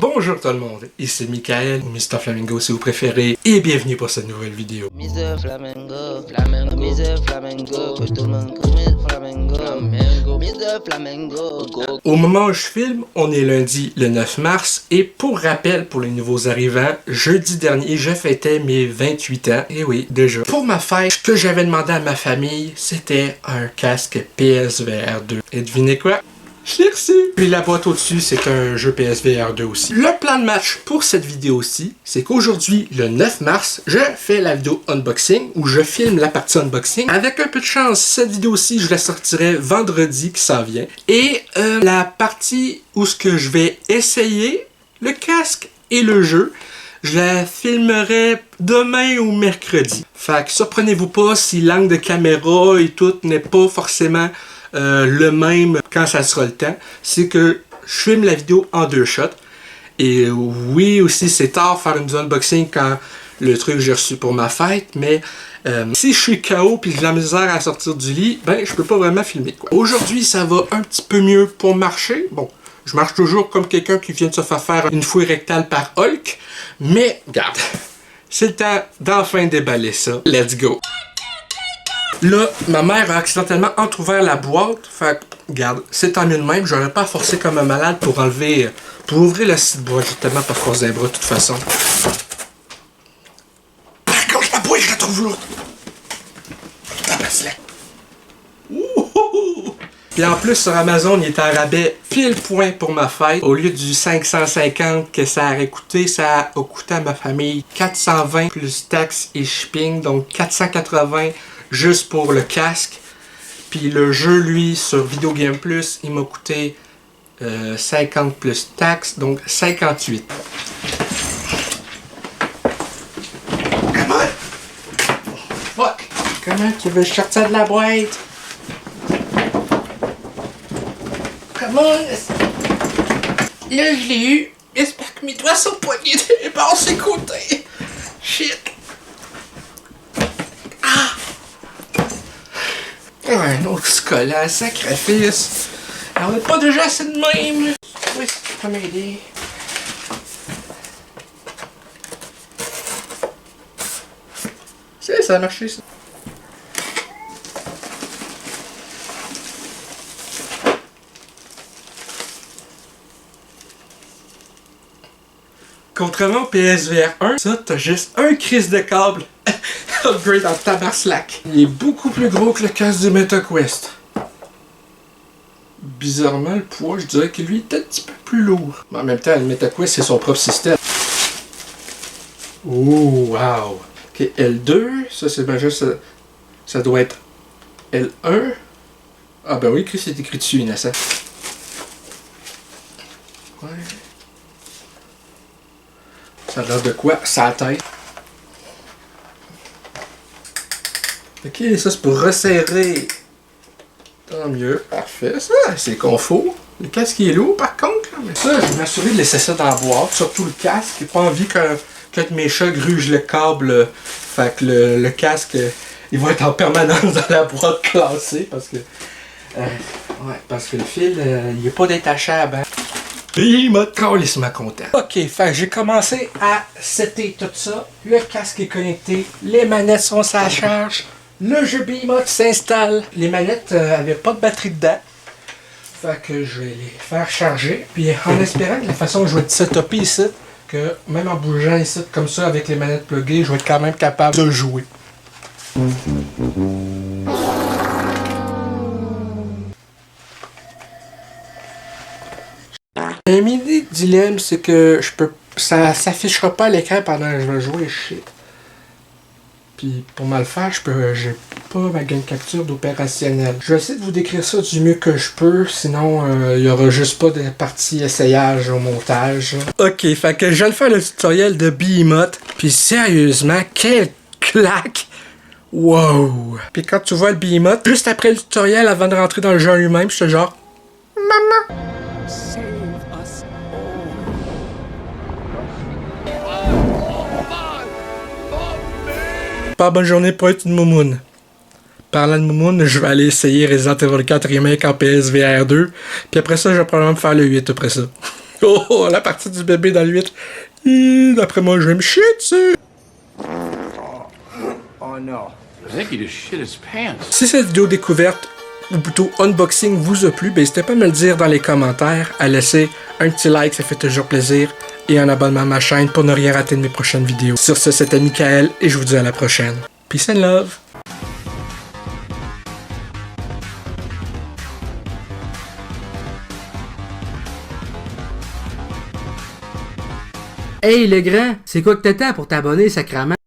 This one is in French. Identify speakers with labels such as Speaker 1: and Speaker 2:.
Speaker 1: Bonjour tout le monde, ici Michael, ou Mr Flamingo si vous préférez, et bienvenue pour cette nouvelle vidéo.
Speaker 2: Mr Flamingo, Flamingo, Mr Flamingo, tout le monde connaît Flamingo, Flamingo, Mr Flamingo, go.
Speaker 1: Au moment où je filme, on est lundi le 9 mars, et pour rappel pour les nouveaux arrivants, jeudi dernier, je fêtais mes 28 ans, et oui, déjà. Pour ma fête, ce que j'avais demandé à ma famille, c'était un casque PSVR 2. Et devinez quoi? Je l'ai reçu! Puis la boîte au-dessus, c'est un jeu PSVR 2 aussi. Le plan de match pour cette vidéo-ci, c'est qu'aujourd'hui, le 9 mars, je fais la vidéo unboxing, où je filme la partie unboxing. Avec un peu de chance, cette vidéo-ci, je la sortirai vendredi qui s'en vient. Et la partie où ce que je vais essayer, le casque et le jeu, je la filmerai demain ou mercredi. Fait que surprenez-vous pas si l'angle de caméra et tout n'est pas forcément le même quand ça sera le temps. C'est que je filme la vidéo en deux shots. Et oui, aussi, c'est tard faire une unboxing quand le truc j'ai reçu pour ma fête. Mais si je suis KO puis j'ai la misère à sortir du lit, ben je peux pas vraiment filmer quoi. Aujourd'hui, ça va un petit peu mieux pour marcher. Bon, je marche toujours comme quelqu'un qui vient de se faire une fouille rectale par Hulk. Mais, regarde, c'est le temps d'enfin déballer ça. Let's go! Là, ma mère a accidentellement entrouvert la boîte. Fait que, regarde, c'est tant mieux de même. J'aurais pas forcé comme un malade pour enlever... Pour ouvrir la petite boîte. J'ai tellement pas force d'un bras, de toute façon. Quand je la boîte, je la trouve lourde. Tabasse-la. Puis en plus, sur Amazon, il est en rabais pile point pour ma fête. Au lieu du 550 que ça aurait coûté, ça a coûté à ma famille 420 plus taxes et shipping. Donc 480 juste pour le casque. Puis le jeu, lui, sur Video Game Plus, il m'a coûté 50 plus taxes, donc 58. Comment? Fuck! Comment tu veux sortir de la boîte? Comment? Là, je l'ai eu. J'espère que mes doigts sont poignés des bords ses côtés. Shit. Ah! Un autre scolant, sacrifice. On n'est pas déjà assez de même. Oui, ça peut m'aider. Ça a marché, ça. Contrairement au PSVR 1, ça, t'as juste un crise de câble upgrade en tabarnak. Il est beaucoup plus gros que le casque du MetaQuest. Bizarrement, le poids, je dirais que lui est un petit peu plus lourd. Mais en même temps, le MetaQuest, c'est son propre système. Oh, wow! Ok, L2, ça c'est bien juste... Ça doit être L1. Ah ben oui, c'est écrit dessus, innocent. Ouais. Ça a l'air de quoi? Sa tête. Ok, ça c'est pour resserrer. Tant mieux. Parfait, ça, c'est confort. Le casque il est lourd par contre. Là. Mais ça, je vais m'assurer de laisser ça dans la boîte. Surtout le casque. J'ai pas envie que mes chats grugent le câble. Fait que le casque, il va être en permanence dans la boîte classée. Parce que parce que le fil, il est pas détachable. Hein. Il m'a calissement content. Ok, fait que j'ai commencé à setter tout ça. Le casque est connecté. Les manettes sont à la charge. Le jeu Behemoth s'installe. Les manettes avaient pas de batterie dedans. Fait que je vais les faire charger. Puis en espérant que la façon dont je vais être setupé ici, que même en bougeant ici comme ça avec les manettes pluguées, je vais être quand même capable de jouer. Un mini dilemme, c'est que ça s'affichera pas à l'écran pendant que je vais jouer, shit. Puis pour mal faire, j'ai pas ma game capture d'opérationnel. Je vais essayer de vous décrire ça du mieux que je peux, sinon il y aura juste pas de partie essayage au montage. Ok, fait que je viens de faire le tutoriel de Behemoth, puis sérieusement, quelle claque! Wow! Puis quand tu vois le Behemoth, juste après le tutoriel, avant de rentrer dans le jeu lui-même, j'étais genre... Maman! Pas bonne journée pour être une moumoune. Parlant de moumoune, je vais aller essayer Resident Evil 4 Remake en PSVR 2. Puis après ça, je vais probablement faire le 8 après ça. Oh, la partie du bébé dans l'huître. D'après moi, je vais me chier dessus.
Speaker 3: Oh no.
Speaker 4: I think he just shit his pants.
Speaker 1: Si cette vidéo découverte, ou plutôt unboxing, vous a plu, n'hésitez pas à me le dire dans les commentaires, à laisser un petit like, ça fait toujours plaisir, et un abonnement à ma chaîne pour ne rien rater de mes prochaines vidéos. Sur ce, c'était Michael, et je vous dis à la prochaine. Peace and love!
Speaker 5: Hey le grand, c'est quoi que t'attends pour t'abonner, sacrément?